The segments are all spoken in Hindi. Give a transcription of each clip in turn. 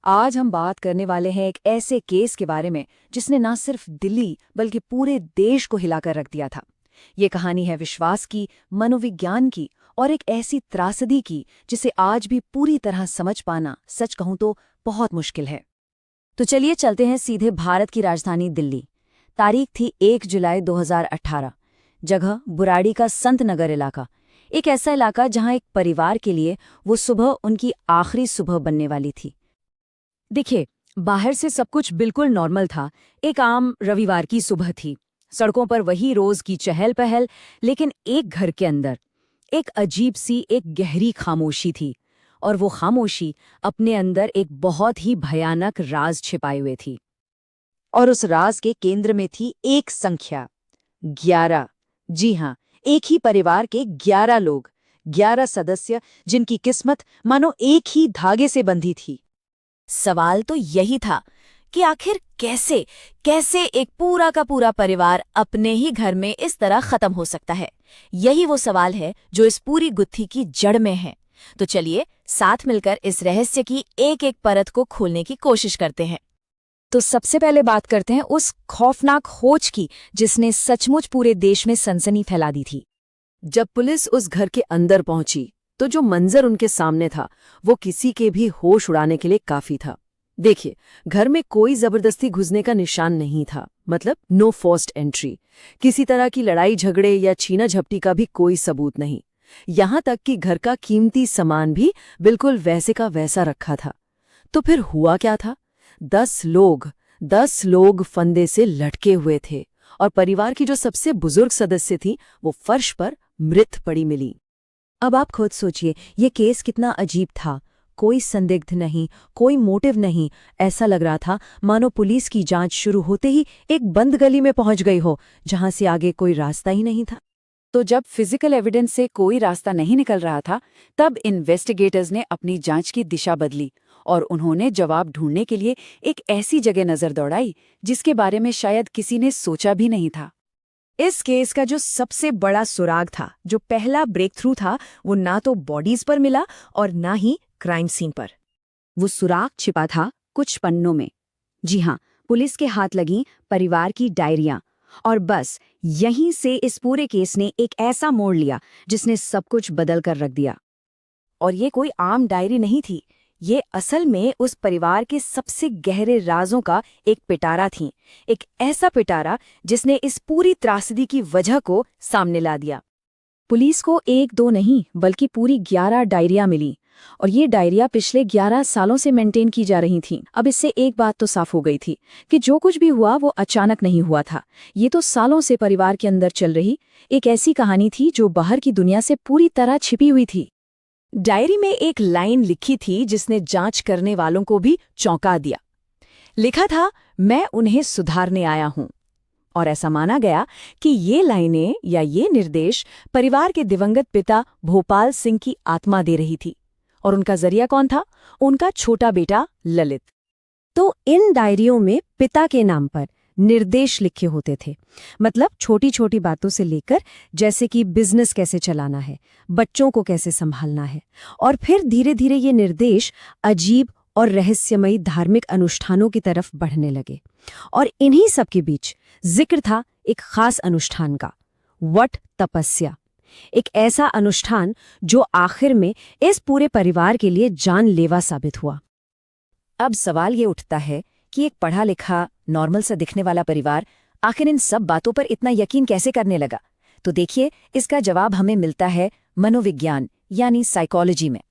आज हम बात करने वाले हैं एक ऐसे केस के बारे में जिसने ना सिर्फ दिल्ली बल्कि पूरे देश को हिलाकर रख दिया था। ये कहानी है विश्वास की, मनोविज्ञान की और एक ऐसी त्रासदी की जिसे आज भी पूरी तरह समझ पाना, सच कहूं तो, बहुत मुश्किल है। तो चलिए चलते हैं सीधे भारत की राजधानी दिल्ली। तारीख थी 1 जुलाई 2018। जगह बुराड़ी का संत नगर इलाका। एक ऐसा इलाका जहां एक परिवार के लिए वो सुबह उनकी आखिरी सुबह बनने वाली थी। देखिए, बाहर से सब कुछ बिल्कुल नॉर्मल था। एक आम रविवार की सुबह थी। सड़कों पर वही रोज की चहल पहल, लेकिन एक घर के अंदर एक अजीब सी, एक गहरी खामोशी थी। और वो खामोशी अपने अंदर एक बहुत ही भयानक राज छिपाए हुए थी। और उस राज के केंद्र में थी एक संख्या, 11। जी हाँ, एक ही परिवार के 11 लोग, 11 सदस्य, जिनकी किस्मत मानो एक ही धागे से बंधी थी। सवाल तो यही था कि आखिर कैसे कैसे एक पूरा का पूरा परिवार अपने ही घर में इस तरह खत्म हो सकता है। यही वो सवाल है जो इस पूरी गुत्थी की जड़ में है। तो चलिए साथ मिलकर इस रहस्य की एक एक परत को खोलने की कोशिश करते हैं। तो सबसे पहले बात करते हैं उस खौफनाक खोज की जिसने सचमुच पूरे देश में सनसनी फैला दी थी। जब पुलिस उस घर के अंदर पहुंची तो जो मंजर उनके सामने था वो किसी के भी होश उड़ाने के लिए काफी था। देखिए, घर में कोई जबरदस्ती घुसने का निशान नहीं था, मतलब नो फोर्स्ड एंट्री। किसी तरह की लड़ाई झगड़े या छीना झपटी का भी कोई सबूत नहीं। यहां तक कि घर का कीमती सामान भी बिल्कुल वैसे का वैसा रखा था। तो फिर हुआ क्या था? 10 लोग फंदे से लटके हुए थे और परिवार की जो सबसे बुजुर्ग सदस्य थी वो फर्श पर मृत पड़ी मिली। अब आप खुद सोचिए, ये केस कितना अजीब था। कोई संदिग्ध नहीं, कोई मोटिव नहीं। ऐसा लग रहा था मानो पुलिस की जांच शुरू होते ही एक बंद गली में पहुंच गई हो, जहां से आगे कोई रास्ता ही नहीं था। तो जब फिजिकल एविडेंस से कोई रास्ता नहीं निकल रहा था, तब इन्वेस्टिगेटर्स ने अपनी जांच की दिशा बदली और उन्होंने जवाब ढूंढने के लिए एक ऐसी जगह नजर दौड़ाई जिसके बारे में शायद किसी ने सोचा भी नहीं था। इस केस का जो सबसे बड़ा सुराग था, जो पहला ब्रेक थ्रू था, वो ना तो बॉडीज पर मिला और ना ही क्राइम सीन पर। वो सुराग छिपा था कुछ पन्नों में। जी हाँ, पुलिस के हाथ लगी परिवार की डायरियां। और बस यहीं से इस पूरे केस ने एक ऐसा मोड़ लिया जिसने सब कुछ बदल कर रख दिया। और ये कोई आम डायरी नहीं थी। ये असल में उस परिवार के सबसे गहरे राजों का एक पिटारा थी। एक ऐसा पिटारा जिसने इस पूरी त्रासदी की वजह को सामने ला दिया। पुलिस को 1-2 नहीं बल्कि पूरी 11 डायरियां मिली। और ये डायरियां पिछले 11 सालों से मेंटेन की जा रही थीं। अब इससे एक बात तो साफ हो गई थी कि जो कुछ भी हुआ वो अचानक नहीं हुआ था। ये तो सालों से परिवार के अंदर चल रही एक ऐसी कहानी थी जो बाहर की दुनिया से पूरी तरह छिपी हुई थी। डायरी में एक लाइन लिखी थी जिसने जांच करने वालों को भी चौंका दिया। लिखा था, मैं उन्हें सुधारने आया हूं। और ऐसा माना गया कि ये लाइनें या ये निर्देश परिवार के दिवंगत पिता भोपाल सिंह की आत्मा दे रही थी। और उनका जरिया कौन था? उनका छोटा बेटा ललित। तो इन डायरियों में पिता के नाम पर निर्देश लिखे होते थे। मतलब छोटी छोटी बातों से लेकर, जैसे कि बिजनेस कैसे चलाना है, बच्चों को कैसे संभालना है। और फिर धीरे धीरे ये निर्देश अजीब और रहस्यमयी धार्मिक अनुष्ठानों की तरफ बढ़ने लगे। और इन्हीं सब के बीच जिक्र था एक खास अनुष्ठान का, वट तपस्या। एक ऐसा अनुष्ठान जो आखिर में इस पूरे परिवार के लिए जानलेवा साबित हुआ। अब सवाल ये उठता है कि एक पढ़ा लिखा, नॉर्मल सा दिखने वाला परिवार आखिर इन सब बातों पर इतना यकीन कैसे करने लगा? तो देखिए, इसका जवाब हमें मिलता है मनोविज्ञान यानी साइकोलॉजी में।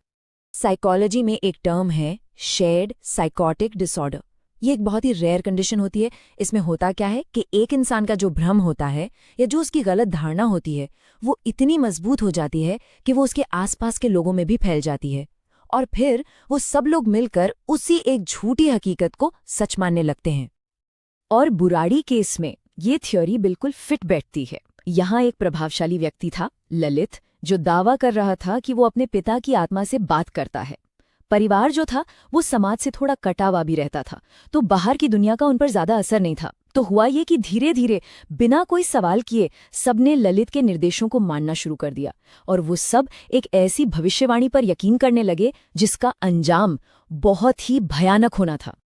साइकोलॉजी में एक टर्म है शेयर्ड साइकोटिक डिसऑर्डर। ये एक बहुत ही रेयर कंडीशन होती है। इसमें होता क्या है कि एक इंसान का जो भ्रम होता है या जो उसकी गलत धारणा होती है, वो इतनी मजबूत हो जाती है कि वो उसके आसपास के लोगों में भी फैल जाती है। और फिर वो सब लोग मिलकर उसी एक झूठी हकीकत को सच मानने लगते हैं। और बुराड़ी केस में ये थ्योरी बिल्कुल फिट बैठती है। यहाँ एक प्रभावशाली व्यक्ति था, ललित, जो दावा कर रहा था कि वो अपने पिता की आत्मा से बात करता है। परिवार जो था वो समाज से थोड़ा कटा हुआ भी रहता था, तो बाहर की दुनिया का उन पर ज्यादा असर नहीं था। तो हुआ ये कि धीरे धीरे बिना कोई सवाल किए सबने ललित के निर्देशों को मानना शुरू कर दिया, और वो सब एक ऐसी भविष्यवाणी पर यकीन करने लगे जिसका अंजाम बहुत ही भयानक होना था।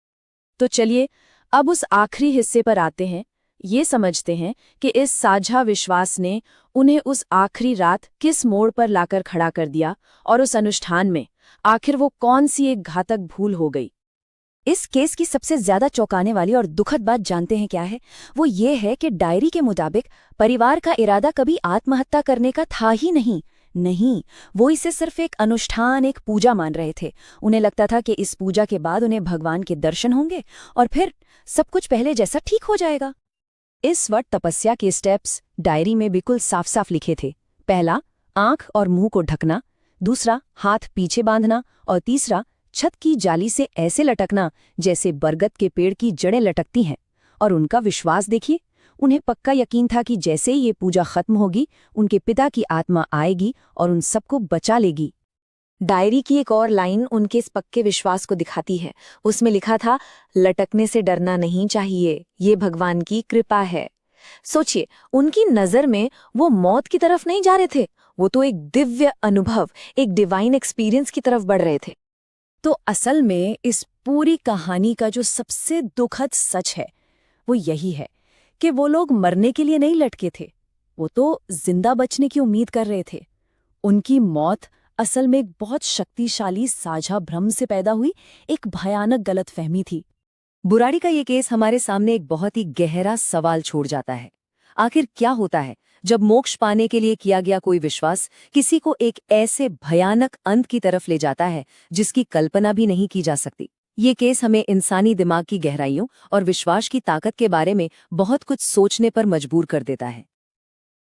तो चलिए अब उस आखिरी हिस्से पर आते हैं। ये समझते हैं कि इस साझा विश्वास ने उन्हें उस आखिरी रात किस मोड़ पर लाकर खड़ा कर दिया, और उस अनुष्ठान में आखिर वो कौन सी एक घातक भूल हो गई। इस केस की सबसे ज्यादा चौंकाने वाली और दुखद बात जानते हैं क्या है? वो ये है कि डायरी के मुताबिक परिवार का इरादा कभी आत्महत्या करने का था ही नहीं, वो इसे सिर्फ एक अनुष्ठान, एक पूजा मान रहे थे। उन्हें लगता था कि इस पूजा के बाद उन्हें भगवान के दर्शन होंगे और फिर सब कुछ पहले जैसा ठीक हो जाएगा। इस वक्त तपस्या के स्टेप्स डायरी में बिल्कुल साफ साफ लिखे थे। पहला, आंख और मुंह को ढकना। दूसरा, हाथ पीछे बांधना। और तीसरा, छत की जाली से ऐसे लटकना जैसे बरगद के पेड़ की जड़ें लटकती हैं। और उनका विश्वास देखिए, उन्हें पक्का यकीन था कि जैसे ही ये पूजा खत्म होगी, उनके पिता की आत्मा आएगी और उन सबको बचा लेगी। डायरी की एक और लाइन उनके इस पक्के विश्वास को दिखाती है। उसमें लिखा था, लटकने से डरना नहीं चाहिए, ये भगवान की कृपा है। सोचिए, उनकी नजर में वो मौत की तरफ नहीं जा रहे थे, वो तो एक दिव्य अनुभव, एक डिवाइन एक्सपीरियंस की तरफ बढ़ रहे थे। तो असल में इस पूरी कहानी का जो सबसे दुखद सच है वो यही है कि वो लोग मरने के लिए नहीं लटके थे, वो तो जिंदा बचने की उम्मीद कर रहे थे। उनकी मौत असल में एक बहुत शक्तिशाली साझा भ्रम से पैदा हुई एक भयानक गलतफहमी थी। बुराड़ी का ये केस हमारे सामने एक बहुत ही गहरा सवाल छोड़ जाता है। आखिर क्या होता है जब मोक्ष पाने के लिए किया गया कोई विश्वास किसी को एक ऐसे भयानक अंत की तरफ ले जाता है जिसकी कल्पना भी नहीं की जा सकती। ये केस हमें इंसानी दिमाग की गहराइयों और विश्वास की ताकत के बारे में बहुत कुछ सोचने पर मजबूर कर देता है।